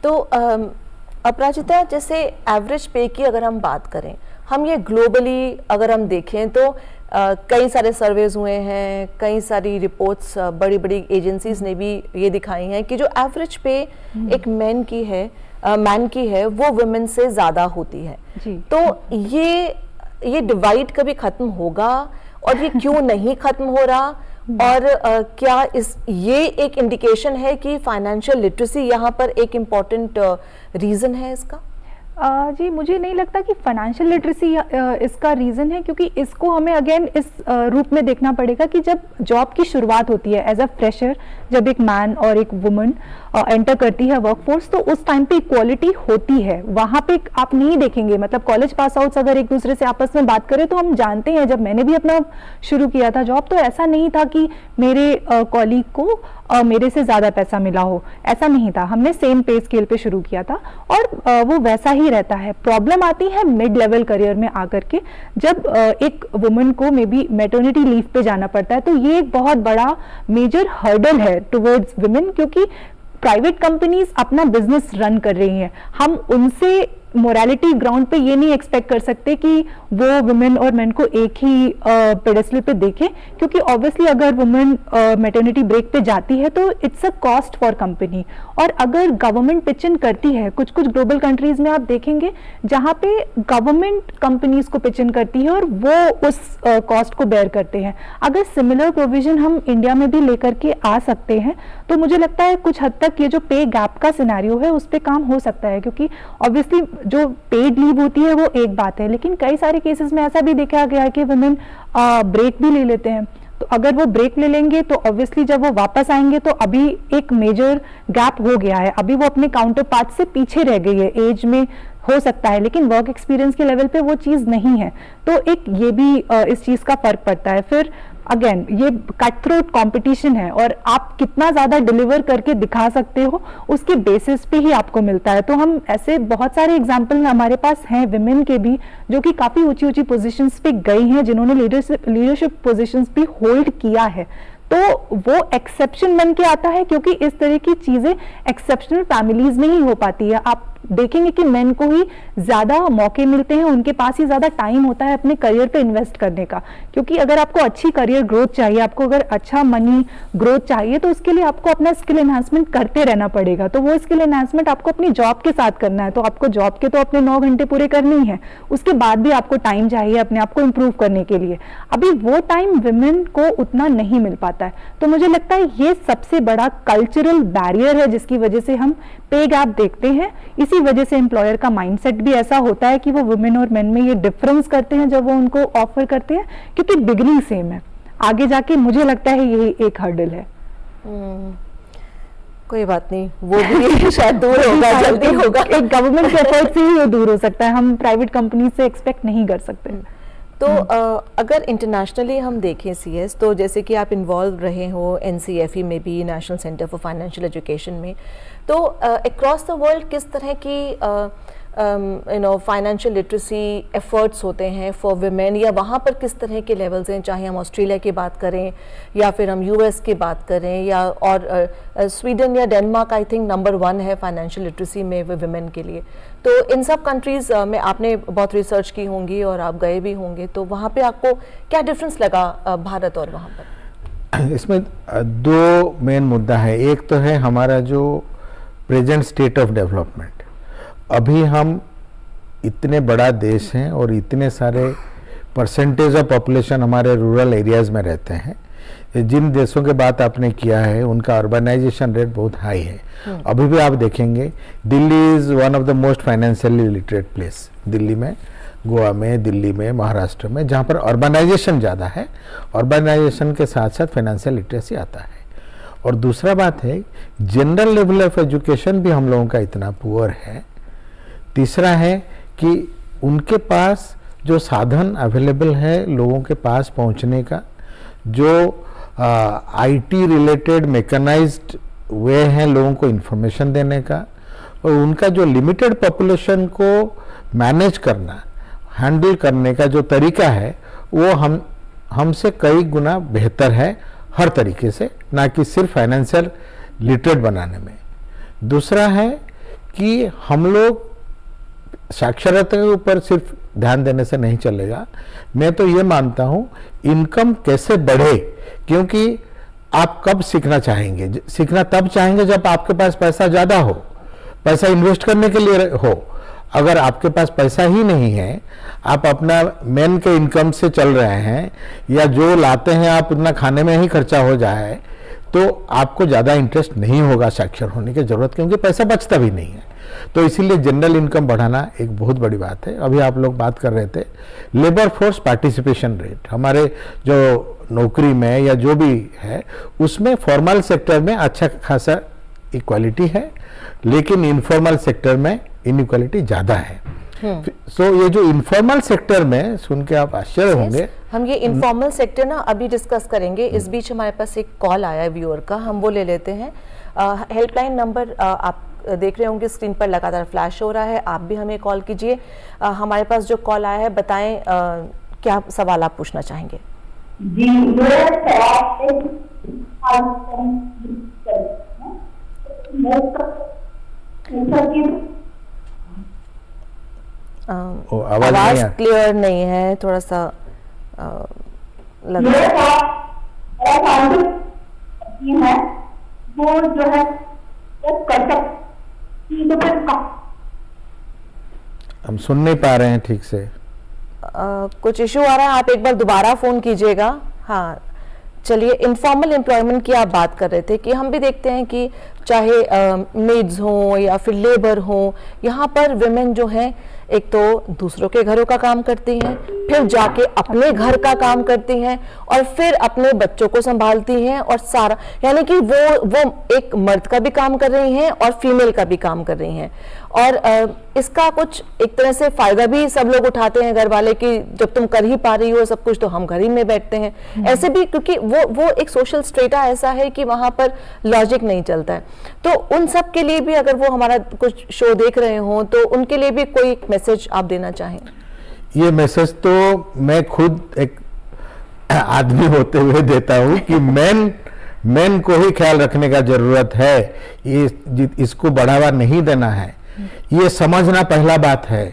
तो अपराजिता, जैसे एवरेज पे की अगर हम बात करें, हम ये ग्लोबली अगर हम देखें तो कई सारे सर्वेज हुए हैं, कई सारी रिपोर्ट्स बड़ी बड़ी एजेंसीज ने भी ये दिखाई हैं कि जो एवरेज पे एक मैन की है वो वुमेन से ज़्यादा होती है। तो ये डिवाइड कभी खत्म होगा, और ये क्यों नहीं खत्म हो रहा, और क्या ये एक इंडिकेशन है कि फाइनेंशियल लिटरेसी यहाँ पर एक इम्पॉर्टेंट रीज़न है इसका? जी, मुझे नहीं लगता कि फाइनेंशियल लिटरेसी इसका रीज़न है, क्योंकि इसको हमें अगेन इस रूप में देखना पड़ेगा कि जब जॉब की शुरुआत होती है एज अ फ्रेशर, जब एक मैन और एक वुमन एंटर करती है वर्कफोर्स, तो उस टाइम पे इक्वालिटी होती है। वहाँ पे आप नहीं देखेंगे, मतलब कॉलेज पास आउट्स अगर एक दूसरे से आपस में बात करें तो हम जानते हैं, जब मैंने भी अपना शुरू किया था जॉब, तो ऐसा नहीं था कि मेरे कॉलीग को मेरे से ज़्यादा पैसा मिला हो, ऐसा नहीं था। हमने सेम पे स्केल पे शुरू किया था और वो वैसा ही नहीं रहता है। प्रॉब्लम आती है मिड लेवल करियर में आकर के, जब एक वुमन को मे बी मैटरनिटी लीव पे जाना पड़ता है, तो ये एक बहुत बड़ा मेजर हर्डल है टुवर्ड्स वुमेन, क्योंकि प्राइवेट कंपनीज अपना बिजनेस रन कर रही हैं। हम उनसे मोरालिटी ग्राउंड पे ये नहीं एक्सपेक्ट कर सकते कि वो वुमेन और मेन को एक ही पेडेस्टल पे देखें, क्योंकि ऑब्वियसली अगर वुमेन मैटरनिटी ब्रेक पे जाती है तो it's a cost for company. और अगर गवर्नमेंट पिच इन करती है, कुछ कुछ ग्लोबल कंट्रीज में आप देखेंगे जहां पे गवर्नमेंट कंपनीज को पिच इन करती है और वो उस कॉस्ट को बेयर करते हैं। अगर सिमिलर प्रोविजन हम इंडिया में भी लेकर के आ सकते हैं तो मुझे लगता है कुछ हद तक ये जो पे गैप का सिनेरियो है उस पर काम हो सकता है, क्योंकि ऑब्वियसली जो पेड लीव होती है वो एक बात है, लेकिन कई सारे केसेस में ऐसा भी देखा गया है कि वुमेन ब्रेक भी ले लेते हैं। तो अगर वो ब्रेक ले लेंगे तो ऑब्वियसली जब वो वापस आएंगे तो अभी एक मेजर गैप हो गया है, अभी वो अपने काउंटर पार्ट से पीछे रह गई है। एज में हो सकता है लेकिन वर्क एक्सपीरियंस के लेवल पे वो चीज़ नहीं है, तो एक ये भी इस चीज़ का फर्क पड़ता है। फिर अगेन ये कट थ्रोट कंपटीशन है और आप कितना ज़्यादा डिलीवर करके दिखा सकते हो उसके बेसिस पे ही आपको मिलता है। तो हम ऐसे बहुत सारे एग्जाम्पल हमारे पास हैं विमेन के भी जो कि काफ़ी ऊंची ऊंची पोजीशंस पे गई हैं, जिन्होंने लीडरशिप पोजीशंस भी होल्ड किया है। तो वो एक्सेप्शन बन के आता है, क्योंकि इस तरह की चीज़ें एक्सेप्शनल फैमिलीज में ही हो पाती है। आप देखेंगे कि मेन को ही ज़्यादा मौके मिलते हैं, उनके पास ही ज़्यादा टाइम होता है अपने करियर पे इन्वेस्ट करने का, क्योंकि अगर आपको अच्छी करियर ग्रोथ चाहिए, आपको अगर अच्छा मनी ग्रोथ चाहिए तो उसके लिए आपको अपना स्किल एनहांसमेंट करते रहना पड़ेगा। तो वो स्किल एनहांसमेंट आपको अपनी जॉब के साथ करना है, तो आपको जॉब के तो अपने 9 घंटे पूरे करने ही है, उसके बाद भी आपको टाइम चाहिए अपने आप को इम्प्रूव करने के लिए। अभी वो टाइम विमेन को उतना नहीं मिल पाता है। तो मुझे लगता है ये सबसे बड़ा कल्चरल बैरियर है जिसकी वजह से हम पे गैप देखते हैं। इसी वजह से एम्प्लॉयर का माइंडसेट भी ऐसा होता है कि वो वुमेन और मेन में ये डिफरेंस करते हैं जब वो उनको ऑफर करते हैं, क्योंकि बिगनिंग सेम है, आगे जाके मुझे लगता है यही एक हर्डल है। कोई बात नहीं, वो भी शायद दूर होगा, जल्दी होगा। एक गवर्नमेंट के एफर्ट से ही वो दूर हो सकता है, हम प्राइवेट कंपनी से एक्सपेक्ट नहीं कर सकते। तो अगर इंटरनेशनली हम देखें सीएस, तो जैसे कि आप इन्वॉल्व रहे हो एनसीएफई में भी, national centre for financial education में, तो अक्रॉस द वर्ल्ड किस तरह की फाइनेंशियल लिटरेसी एफर्ट्स होते हैं फॉर विमेन, या वहाँ पर किस तरह के लेवल्स हैं, चाहे हम ऑस्ट्रेलिया की बात करें या फिर हम यूएस की बात करें, या और स्वीडन या डेनमार्क आई थिंक नंबर 1 है फाइनेंशियल लिटरेसी में विमेन के लिए। तो इन सब कंट्रीज़ में आपने बहुत रिसर्च की होंगी और आप गए भी होंगे, तो वहाँ पे आपको क्या डिफरेंस लगा भारत और वहाँ पर? इसमें 2 मेन मुद्दा है। एक तो है हमारा जो प्रेजेंट स्टेट ऑफ डेवलपमेंट। अभी हम इतने बड़ा देश हैं और इतने सारे परसेंटेज ऑफ पॉपुलेशन हमारे रूरल एरियाज़ में रहते हैं। जिन देशों के बात आपने किया है उनका अर्बनाइजेशन रेट बहुत हाई है। अभी भी आप देखेंगे Delhi is one of the most financially literate place, Delhi में, गोवा में, दिल्ली में, महाराष्ट्र में, जहाँ पर अर्बनाइजेशन ज़्यादा है। अर्बनाइजेशन के साथ साथ फाइनेंशियल लिटरेसी आता है। और दूसरा बात है जनरल लेवल ऑफ एजुकेशन भी हम लोगों का इतना पुअर है। तीसरा है कि उनके पास जो साधन अवेलेबल है लोगों के पास पहुंचने का, जो आईटी रिलेटेड मैकेनाइज्ड वे है लोगों को इन्फॉर्मेशन देने का, और उनका जो लिमिटेड पॉपुलेशन को मैनेज करना, हैंडल करने का जो तरीका है वो हमसे कई गुना बेहतर है हर तरीके से, ना कि सिर्फ फाइनेंशियल लिटरेट बनाने में। दूसरा है कि हम लोग साक्षरता के ऊपर सिर्फ ध्यान देने से नहीं चलेगा। मैं तो ये मानता हूँ इनकम कैसे बढ़े, क्योंकि आप कब सीखना चाहेंगे? सीखना तब चाहेंगे जब आपके पास पैसा ज़्यादा हो, पैसा इन्वेस्ट करने के लिए हो। अगर आपके पास पैसा ही नहीं है, आप अपना मेन के इनकम से चल रहे हैं, या जो लाते हैं आप उतना खाने में ही खर्चा हो जाए, तो आपको ज़्यादा इंटरेस्ट नहीं होगा साक्षर होने की ज़रूरत, क्योंकि पैसा बचता भी नहीं है। तो इसीलिए जनरल इनकम बढ़ाना एक बहुत बड़ी बात है। अभी आप लोग बात कर रहे थे लेबर फोर्स पार्टिसिपेशन रेट, हमारे जो नौकरी में या जो भी है उसमें फॉर्मल सेक्टर में अच्छा खासा इक्वालिटी है, लेकिन इनफॉर्मल सेक्टर में इनइक्वालिटी ज़्यादा है। सो ये जो इनफॉर्मल सेक्टर में, सुन के आप आश्चर्य होंगे, हम ये इनफॉर्मल सेक्टर ना अभी डिस्कस करेंगे। इस बीच हमारे पास एक कॉल आया है व्यूअर का, हम वो ले लेते हैं। हेल्पलाइन नंबर आप देख रहे होंगे स्क्रीन पर लगातार फ्लैश हो रहा है, आप भी हमें कॉल कीजिए। हमारे पास जो कॉल आया है, बताएं क्या सवाल आप पूछना चाहेंगे। जी, मेरा सवाल आवाज क्लियर नहीं है, थोड़ा सा लग रहा है वो जो है हम सुन नहीं पा रहे हैं ठीक से। कुछ इशू आ रहा है, आप एक बार दोबारा फोन कीजिएगा। हाँ, चलिए, इनफॉर्मल एम्प्लॉयमेंट की आप बात कर रहे थे कि हम भी देखते हैं कि चाहे मेड्स हों या फिर लेबर हों, यहाँ पर विमेन जो हैं एक तो दूसरों के घरों का काम करती हैं, फिर जाके अपने घर का काम करती हैं और फिर अपने बच्चों को संभालती हैं, और सारा यानी कि वो एक मर्द का भी काम कर रही हैं और फीमेल का भी काम कर रही हैं। और इसका कुछ एक तरह से फायदा भी सब लोग उठाते हैं घर वाले कि जब तुम कर ही पा रही हो सब कुछ तो हम घर ही में बैठते हैं। ऐसे भी, क्योंकि वो एक सोशल स्ट्रेटा ऐसा है कि वहां पर लॉजिक नहीं चलता है। तो उन सब के लिए भी अगर वो हमारा कुछ शो देख रहे हो तो उनके लिए भी कोई मैसेज आप देना चाहें? ये मैसेज तो मैं खुद एक आदमी होते हुए देता हूँ कि मेन को ही ख्याल रखने का जरूरत है, इसको बढ़ावा नहीं देना है। ये समझना पहला बात है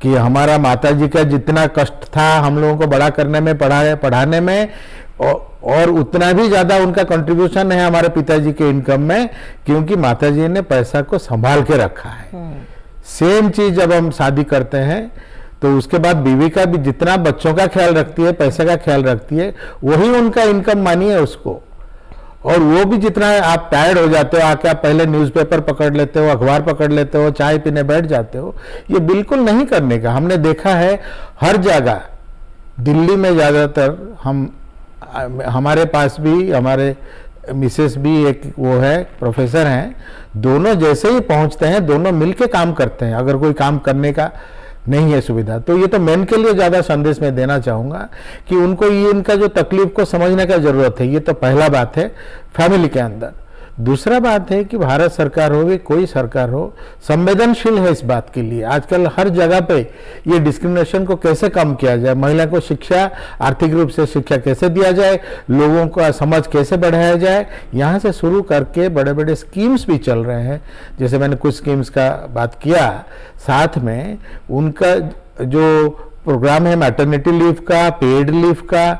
कि हमारा माताजी का जितना कष्ट था हम लोगों को बड़ा करने में, पढ़ाने में, और उतना भी ज्यादा उनका कंट्रीब्यूशन है हमारे पिताजी के इनकम में, क्योंकि माताजी ने पैसा को संभाल के रखा है। सेम चीज जब हम शादी करते हैं तो उसके बाद बीवी का भी जितना बच्चों का ख्याल रखती है, पैसे का ख्याल रखती है, वही उनका इनकम मानिए उसको। और वो भी जितना आप टायर्ड हो जाते हो, आके आप पहले न्यूज़पेपर पकड़ लेते हो, अखबार पकड़ लेते हो, चाय पीने बैठ जाते हो, ये बिल्कुल नहीं करने का। हमने देखा है हर जगह, दिल्ली में ज्यादातर हमारे पास भी, हमारे मिसेस भी एक वो है प्रोफेसर हैं, दोनों जैसे ही पहुंचते हैं दोनों मिलके काम करते हैं। अगर कोई काम करने का नहीं है सुविधा तो ये तो मेन के लिए ज्यादा संदेश में देना चाहूंगा कि उनको ये इनका जो तकलीफ को समझने का जरूरत है। ये तो पहला बात है फैमिली के अंदर। दूसरा बात है कि भारत सरकार हो भी कोई सरकार हो, संवेदनशील है इस बात के लिए। आजकल हर जगह पे ये डिस्क्रिमिनेशन को कैसे कम किया जाए, महिला को शिक्षा, आर्थिक रूप से शिक्षा कैसे दिया जाए, लोगों का समझ कैसे बढ़ाया जाए, यहाँ से शुरू करके बड़े बड़े स्कीम्स भी चल रहे हैं। जैसे मैंने कुछ स्कीम्स का बात किया, साथ में उनका जो प्रोग्राम है मैटरनिटी लीव का, पेड लीव का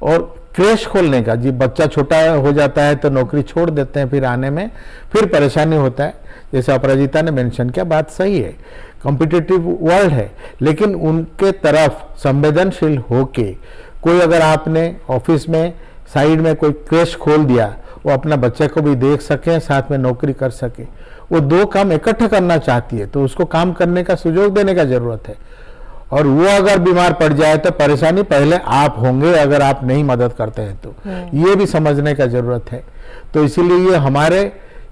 और क्रेश खोलने का। जी, बच्चा छोटा हो जाता है तो नौकरी छोड़ देते हैं, फिर आने में फिर परेशानी होता है। जैसे अपराजिता ने मेंशन किया, बात सही है, कॉम्पिटिटिव वर्ल्ड है, लेकिन उनके तरफ संवेदनशील होके कोई, अगर आपने ऑफिस में साइड में कोई क्रेश खोल दिया, वो अपना बच्चे को भी देख सके, साथ में नौकरी कर सके, वो दो काम इकट्ठे करना चाहती है तो उसको काम करने का सुযোগ देने का जरूरत है। और वो अगर बीमार पड़ जाए तो परेशानी पहले आप होंगे अगर आप नहीं मदद करते हैं तो, ये भी समझने का जरूरत है। तो इसीलिए ये हमारे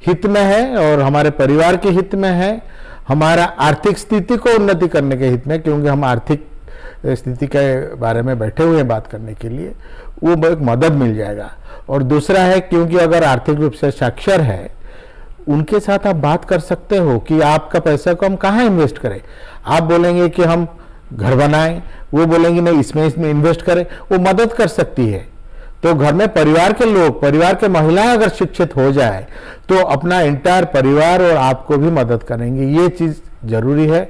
हित में है और हमारे परिवार के हित में है, हमारा आर्थिक स्थिति को उन्नति करने के हित में, क्योंकि हम आर्थिक स्थिति के बारे में बैठे हुए हैं बात करने के लिए, वो एक मदद मिल जाएगा। और दूसरा है, क्योंकि अगर आर्थिक रूप से साक्षर है, उनके साथ आप बात कर सकते हो कि आपका पैसा को हम कहाँ इन्वेस्ट करें। आप बोलेंगे कि हम घर बनाएं, वो बोलेंगे नहीं इसमें इन्वेस्ट करें, वो मदद कर सकती है। तो घर में परिवार के लोग, परिवार के महिलाएं अगर शिक्षित हो जाए तो अपना इंटायर परिवार और आपको भी मदद करेंगे। ये चीज जरूरी है।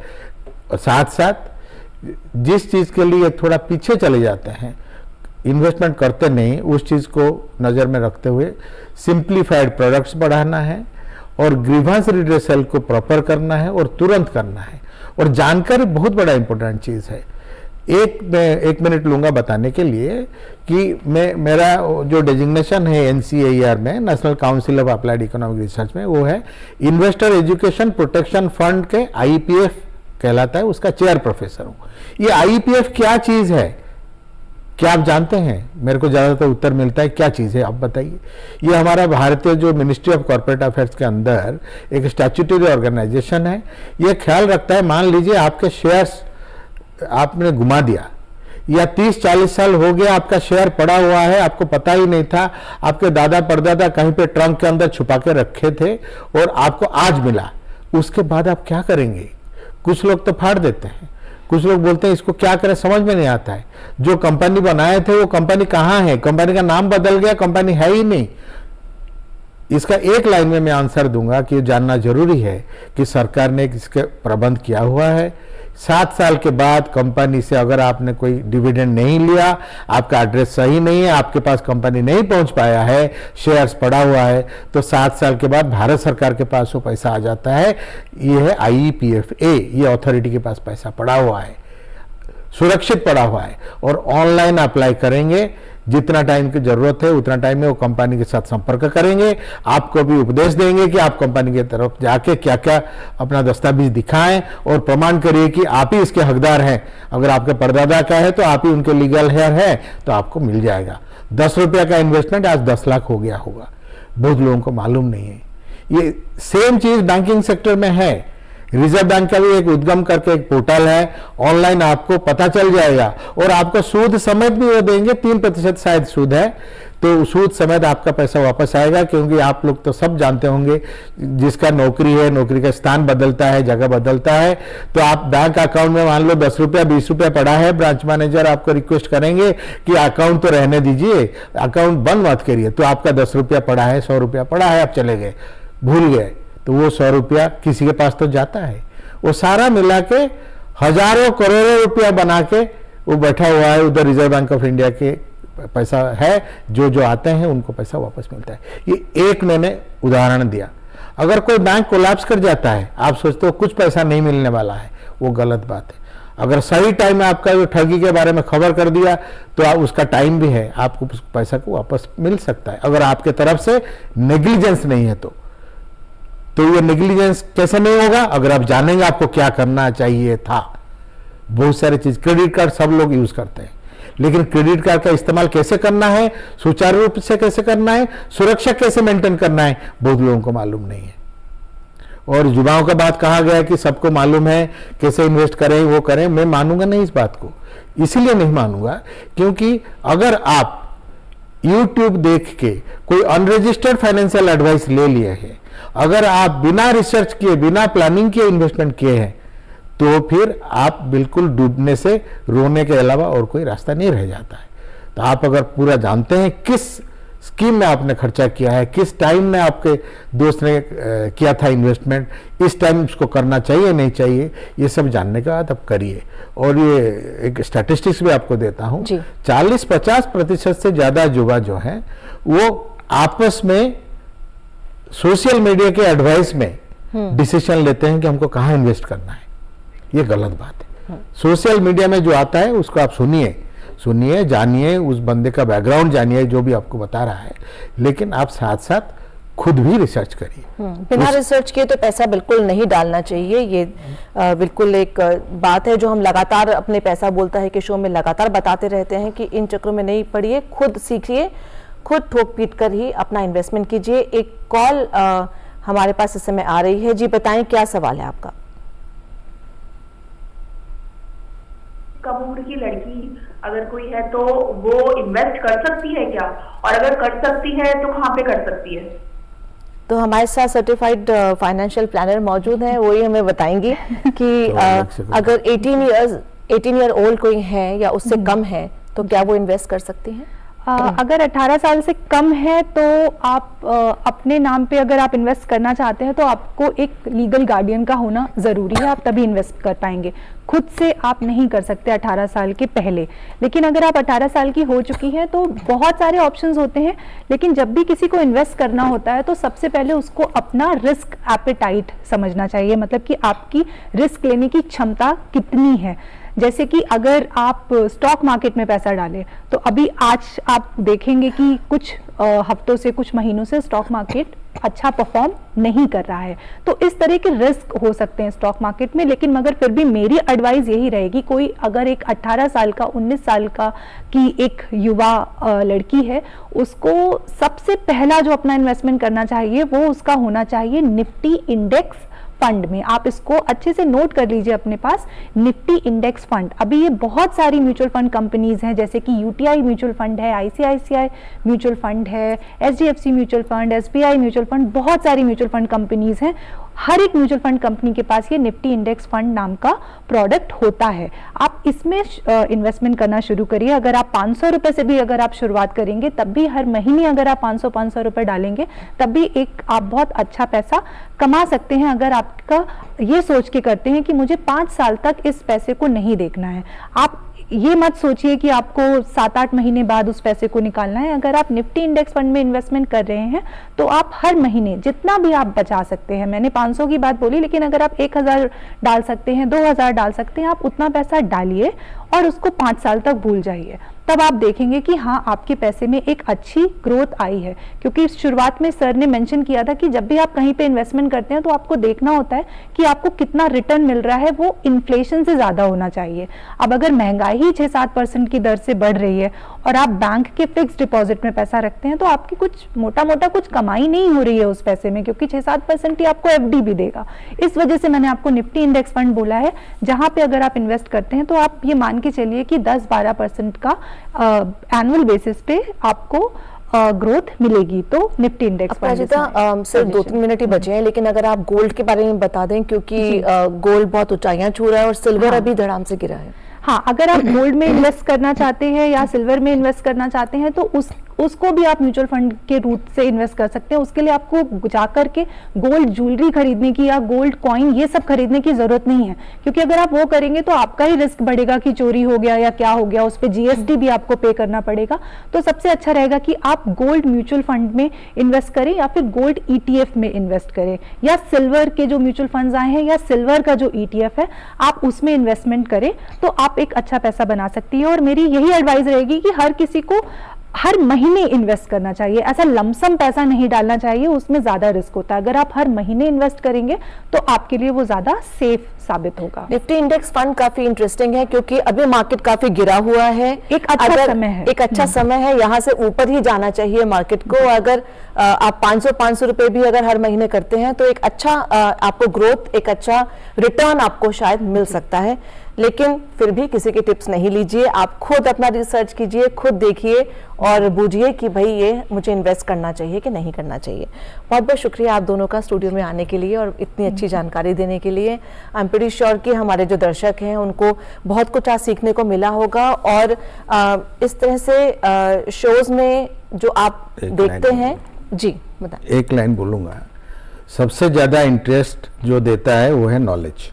और साथ साथ जिस चीज के लिए थोड़ा पीछे चले जाते हैं, इन्वेस्टमेंट करते नहीं, उस चीज को नजर में रखते हुए सिंप्लीफाइड प्रोडक्ट्स बढ़ाना है और ग्रीवेंस रिड्रेसल को प्रॉपर करना है और तुरंत करना है। और जानकारी बहुत बड़ा इंपॉर्टेंट चीज है। मैं 1 मिनट लूंगा बताने के लिए कि मेरा जो डेजिग्नेशन है NCAR में, national Council of Applied Economic Research में, वो है इन्वेस्टर एजुकेशन प्रोटेक्शन फंड के IEPF कहलाता है, उसका चेयर प्रोफेसर हूँ। ये IEPF क्या चीज है, क्या आप जानते हैं? मेरे को ज्यादातर उत्तर मिलता है क्या चीज है, आप बताइए। ये हमारा भारतीय जो मिनिस्ट्री ऑफ कॉर्पोरेट अफेयर्स के अंदर एक स्टैट्यूटरी ऑर्गेनाइजेशन है। ये ख्याल रखता है, मान लीजिए आपके शेयर्स आपने घुमा दिया या 30-40 साल हो गया आपका शेयर पड़ा हुआ है, आपको पता ही नहीं था, आपके दादा परदादा कहीं पे ट्रंक के अंदर छुपा के रखे थे और आपको आज मिला, उसके बाद आप क्या करेंगे? कुछ लोग तो फाड़ देते हैं, कुछ लोग बोलते हैं इसको क्या करें समझ में नहीं आता है। जो कंपनी बनाए थे वो कंपनी कहाँ है? कंपनी का नाम बदल गया, कंपनी है ही नहीं। इसका एक लाइन में मैं आंसर दूंगा कि जानना जरूरी है कि सरकार ने इसके प्रबंध किया हुआ है। 7 साल के बाद कंपनी से अगर आपने कोई डिविडेंड नहीं लिया, आपका एड्रेस सही नहीं है, आपके पास कंपनी नहीं पहुंच पाया है, शेयर्स पड़ा हुआ है, तो 7 साल के बाद भारत सरकार के पास वो पैसा आ जाता है। ये है IEPFA, ये अथॉरिटी के पास पैसा पड़ा हुआ है, सुरक्षित पड़ा हुआ है, और ऑनलाइन अप्लाई करेंगे। जितना टाइम की जरूरत है उतना टाइम में वो कंपनी के साथ संपर्क करेंगे, आपको भी उपदेश देंगे कि आप कंपनी की तरफ जाके क्या क्या अपना दस्तावेज दिखाएं और प्रमाण करिए कि आप ही इसके हकदार हैं। अगर आपके परदादा का है तो आप ही उनके लीगल हेयर है, तो आपको मिल जाएगा। 10 रुपया का इन्वेस्टमेंट आज 10 लाख हो गया होगा, बहुत लोगों को मालूम नहीं है। ये सेम चीज बैंकिंग सेक्टर में है। रिजर्व बैंक का भी एक उद्गम करके एक पोर्टल है, ऑनलाइन आपको पता चल जाएगा, और आपको सूद समेत भी वो देंगे, 3% शायद सूद है, तो सूद समेत आपका पैसा वापस आएगा। क्योंकि आप लोग तो सब जानते होंगे, जिसका नौकरी है, नौकरी का स्थान बदलता है, जगह बदलता है, तो आप बैंक अकाउंट में मान लो 10 रुपया 20 रुपया पड़ा है, ब्रांच मैनेजर आपको रिक्वेस्ट करेंगे कि अकाउंट तो रहने दीजिए, अकाउंट बंद मत करिए, तो आपका 10 रुपया पड़ा है, 100 रुपया पड़ा है, आप चले गए, भूल गए, तो वो 100 रुपया किसी के पास तो जाता है। वो सारा मिला के हजारों करोड़ों रुपया बना के वो बैठा हुआ है उधर, रिजर्व बैंक ऑफ इंडिया के पैसा है, जो आते हैं उनको पैसा वापस मिलता है। ये एक मैंने उदाहरण दिया। अगर कोई बैंक कोलैप्स कर जाता है, आप सोचते हो कुछ पैसा नहीं मिलने वाला है, वो गलत बात है। अगर सही टाइम में आपका जो ठगी के बारे में खबर कर दिया, तो उसका टाइम भी है, आपको उस पैसा को वापस मिल सकता है, अगर आपके तरफ से नेग्लिजेंस नहीं है तो ये नेग्लिजेंस कैसे नहीं होगा? अगर आप जानेंगे आपको क्या करना चाहिए था। बहुत सारी चीज, क्रेडिट कार्ड सब लोग यूज करते हैं, लेकिन क्रेडिट कार्ड का इस्तेमाल कैसे करना है, सुचारू रूप से कैसे करना है, सुरक्षा कैसे मेंटेन करना है, बहुत लोगों को मालूम नहीं है। और युवाओं का बात कहा गया कि सबको मालूम है कैसे इन्वेस्ट करें, वो करें। मैं मानूंगा नहीं इस बात को, इसीलिए नहीं मानूंगा क्योंकि अगर आप YouTube देख के कोई अनरजिस्टर्ड फाइनेंशियल एडवाइस ले लिए है, अगर आप बिना रिसर्च किए, बिना प्लानिंग किए इन्वेस्टमेंट किए हैं, तो फिर आप बिल्कुल डूबने से रोने के अलावा और कोई रास्ता नहीं रह जाता है। तो आप अगर पूरा जानते हैं किस स्कीम में आपने खर्चा किया है, किस टाइम में आपके दोस्त ने किया था इन्वेस्टमेंट, इस टाइम उसको करना चाहिए नहीं चाहिए, ये सब जानने के बाद आप करिए। और ये एक स्टैटिस्टिक्स भी आपको देता हूं, 40-50% से ज्यादा युवा जो है वो आपस में सोशल मीडिया के एडवाइस में डिसीजन लेते हैं कि हमको कहाँ इन्वेस्ट करना है। ये गलत बात है। सोशल मीडिया में जो आता है उसको आप सुनिए, जानिए, उस बंदे का बैकग्राउंड जानिए जो भी आपको बता रहा है, लेकिन आप साथ साथ खुद भी रिसर्च करिए। बिना रिसर्च किए तो पैसा बिल्कुल नहीं डालना चाहिए। ये बिल्कुल एक बात है जो हम लगातार अपने पैसा बोलता है कि शो में लगातार बताते रहते हैं कि इन चक्रों में नहीं पड़िए, खुद सीखिए, खुद ठोक पीट कर ही अपना इन्वेस्टमेंट कीजिए। एक कॉल हमारे पास इस समय आ रही है। जी बताएं, क्या सवाल है आपका? कम उम्र की लड़की अगर कोई है तो वो इन्वेस्ट कर सकती है क्या, और अगर कर सकती है तो कहाँ पे कर सकती है? तो हमारे साथ सर्टिफाइड फाइनेंशियल प्लानर मौजूद हैं, वही हमें बताएंगी कि अगर 18 ईयर ओल्ड कोई है या उससे कम है तो क्या वो इन्वेस्ट कर सकती हैं? अगर 18 साल से कम है तो आप अपने नाम पे अगर आप इन्वेस्ट करना चाहते हैं तो आपको एक लीगल गार्डियन का होना ज़रूरी है, आप तभी इन्वेस्ट कर पाएंगे। खुद से आप नहीं कर सकते 18 साल के पहले। लेकिन अगर आप 18 साल की हो चुकी हैं तो बहुत सारे ऑप्शंस होते हैं, लेकिन जब भी किसी को इन्वेस्ट करना होता है तो सबसे पहले उसको अपना रिस्क एपेटाइट समझना चाहिए, मतलब कि आपकी रिस्क लेने की क्षमता कितनी है। जैसे कि अगर आप स्टॉक मार्केट में पैसा डालें तो अभी आज आप देखेंगे कि कुछ हफ्तों से, कुछ महीनों से स्टॉक मार्केट अच्छा परफॉर्म नहीं कर रहा है, तो इस तरह के रिस्क हो सकते हैं स्टॉक मार्केट में। लेकिन मगर फिर भी मेरी एडवाइस यही रहेगी, कोई अगर एक 18 साल का 19 साल का की एक युवा लड़की है, उसको सबसे पहला जो अपना इन्वेस्टमेंट करना चाहिए वो उसका होना चाहिए निफ्टी इंडेक्स फंड में, आप इसको अच्छे से नोट कर लीजिए अपने पास, निफ्टी इंडेक्स फंड। अभी ये बहुत सारी म्यूचुअल फंड कंपनीज हैं, जैसे कि यूटीआई म्यूचुअल फंड है, आईसीआईसीआई म्यूचुअल फंड है, HDFC mutual fund, SBI mutual fund, बहुत सारी म्यूचुअल फंड कंपनीज हैं। हर एक म्यूचुअल फंड कंपनी के पास ये निफ्टी इंडेक्स फंड नाम का प्रोडक्ट होता है। आप इसमें इन्वेस्टमेंट करना शुरू करिए। अगर आप 500 रुपए से भी अगर आप शुरुआत करेंगे, तब भी हर महीने अगर आप 500 रुपए डालेंगे, तब भी एक आप बहुत अच्छा पैसा कमा सकते हैं। अगर आपका ये सोच के करते हैं कि मुझे 5 साल तक इस पैसे को नहीं देखना है, आप ये मत सोचिए कि आपको 7-8 महीने बाद उस पैसे को निकालना है। अगर आप निफ्टी इंडेक्स फंड में इन्वेस्टमेंट कर रहे हैं, तो आप हर महीने जितना भी आप बचा सकते हैं, मैंने 500 की बात बोली, लेकिन अगर आप 1000 डाल सकते हैं, 2000 डाल सकते हैं, आप उतना पैसा डालिए और उसको 5 साल तक भूल जाइए। तब आप देखेंगे कि हाँ, आपके पैसे में एक अच्छी ग्रोथ आई है। क्योंकि शुरुआत में सर ने मेंशन किया था कि जब भी आप कहीं पे इन्वेस्टमेंट करते हैं, तो आपको देखना होता है कि आपको कितना रिटर्न मिल रहा है, वो इन्फ्लेशन से ज्यादा होना चाहिए। अब अगर महंगाई ही 6-7% की दर से बढ़ रही है और आप बैंक के फिक्स डिपॉजिट में पैसा रखते हैं, तो आपकी कुछ मोटा मोटा कुछ कमाई नहीं हो रही है उस पैसे में, क्योंकि 6-7% ही आपको एफडी भी देगा। इस वजह से मैंने आपको निफ्टी इंडेक्स फंड बोला है, जहां पे अगर आप इन्वेस्ट करते हैं, तो आप ये मान के चलिए कि 10-12% का एनुअल बेसिस पे आपको ग्रोथ मिलेगी। तो निफ्टी इंडेक्स सिर्फ 2-3 मिनट ही बचे हैं, लेकिन अगर आप गोल्ड के बारे में बता दें, क्योंकि गोल्ड बहुत ऊंचाइयां छू रहा है और सिल्वर अभी धड़ाम से गिरा है। हाँ, अगर आप गोल्ड में इन्वेस्ट करना चाहते हैं या सिल्वर में इन्वेस्ट करना चाहते हैं, तो उसको भी आप म्यूचुअल फंड के रूट से इन्वेस्ट कर सकते हैं। उसके लिए आपको जाकर के गोल्ड ज्वेलरी खरीदने की या गोल्ड कॉइन ये सब खरीदने की जरूरत नहीं है, क्योंकि अगर आप वो करेंगे तो आपका ही रिस्क बढ़ेगा कि चोरी हो गया या क्या हो गया, उस पर जीएसटी भी आपको पे करना पड़ेगा। तो सबसे अच्छा रहेगा कि आप गोल्ड म्यूचुअल फंड में इन्वेस्ट करें या फिर गोल्ड ईटीएफ में इन्वेस्ट करें, या सिल्वर के जो म्यूचुअल फंड्स आए हैं या सिल्वर का जो ईटीएफ है, आप उसमें इन्वेस्टमेंट करें, तो आप एक अच्छा पैसा बना सकती है। और मेरी यही एडवाइस रहेगी कि हर किसी को हर महीने इन्वेस्ट करना चाहिए, ऐसा लमसम पैसा नहीं डालना चाहिए, उसमें ज्यादा रिस्क होता है। अगर आप हर महीने इन्वेस्ट करेंगे तो आपके लिए वो ज्यादा सेफ साबित होगा। निफ्टी इंडेक्स फंड काफी इंटरेस्टिंग है, क्योंकि अभी मार्केट काफी गिरा हुआ है, एक अच्छा समय है, एक अच्छा समय है, यहाँ से ऊपर ही जाना चाहिए मार्केट को। अगर आप 500 रुपए भी अगर हर महीने करते हैं, तो एक अच्छा आपको ग्रोथ, एक अच्छा रिटर्न आपको शायद मिल सकता है। लेकिन फिर भी किसी के टिप्स नहीं लीजिए, आप खुद अपना रिसर्च कीजिए, खुद देखिए और बूझिए कि भाई ये मुझे इन्वेस्ट करना चाहिए कि नहीं करना चाहिए। बहुत बहुत शुक्रिया आप दोनों का स्टूडियो में आने के लिए और इतनी अच्छी जानकारी देने के लिए। आई एम प्रीटी श्योर कि हमारे जो दर्शक हैं उनको बहुत कुछ आज सीखने को मिला होगा। और इस तरह से शोज में जो आप देखते हैं, जी बताएं। एक लाइन बोलूंगा, सबसे ज्यादा इंटरेस्ट जो देता है वो है नॉलेज।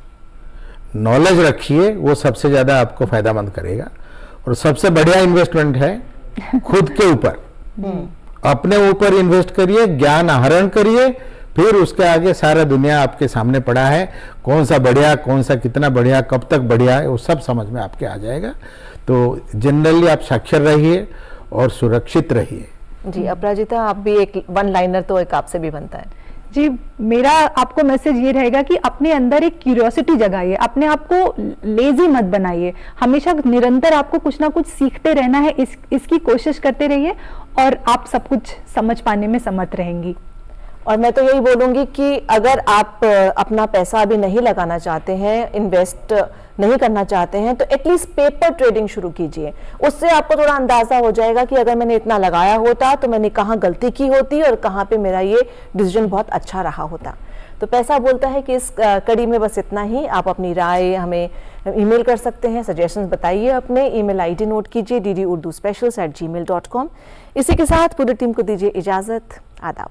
नॉलेज रखिए, वो सबसे ज्यादा आपको फायदामंद करेगा। और सबसे बढ़िया इन्वेस्टमेंट है खुद के ऊपर, अपने ऊपर इन्वेस्ट करिए, ज्ञान आहरण करिए, फिर उसके आगे सारा दुनिया आपके सामने पड़ा है, कौन सा बढ़िया, कौन सा कितना बढ़िया, कब तक बढ़िया है, वो सब समझ में आपके आ जाएगा। तो जनरली आप साक्षर रहिए और सुरक्षित रहिए। जी अपराजिता, आप भी एक वन लाइनर तो एक आपसे भी बनता है। जी, मेरा आपको मैसेज ये रहेगा कि अपने अंदर एक क्यूरियोसिटी जगाइए, अपने आप को लेजी मत बनाइए, हमेशा निरंतर आपको कुछ ना कुछ सीखते रहना है, इसकी कोशिश करते रहिए और आप सब कुछ समझ पाने में समर्थ रहेंगी। और मैं तो यही बोलूंगी कि अगर आप अपना पैसा अभी नहीं लगाना चाहते हैं, इन्वेस्ट नहीं करना चाहते हैं, तो एटलीस्ट पेपर ट्रेडिंग शुरू कीजिए। उससे आपको थोड़ा अंदाजा हो जाएगा कि अगर मैंने इतना लगाया होता तो मैंने कहाँ गलती की होती और कहाँ पे मेरा ये डिसीजन बहुत अच्छा रहा होता। तो पैसा बोलता है कि इस कड़ी में बस इतना ही। आप अपनी राय हमें ईमेल कर सकते हैं, सजेशंस बताइए, अपने ईमेल आईडी नोट कीजिए ddurduspecials@gmail.com। इसी के साथ पूरी टीम को दीजिए इजाजत। आदाब।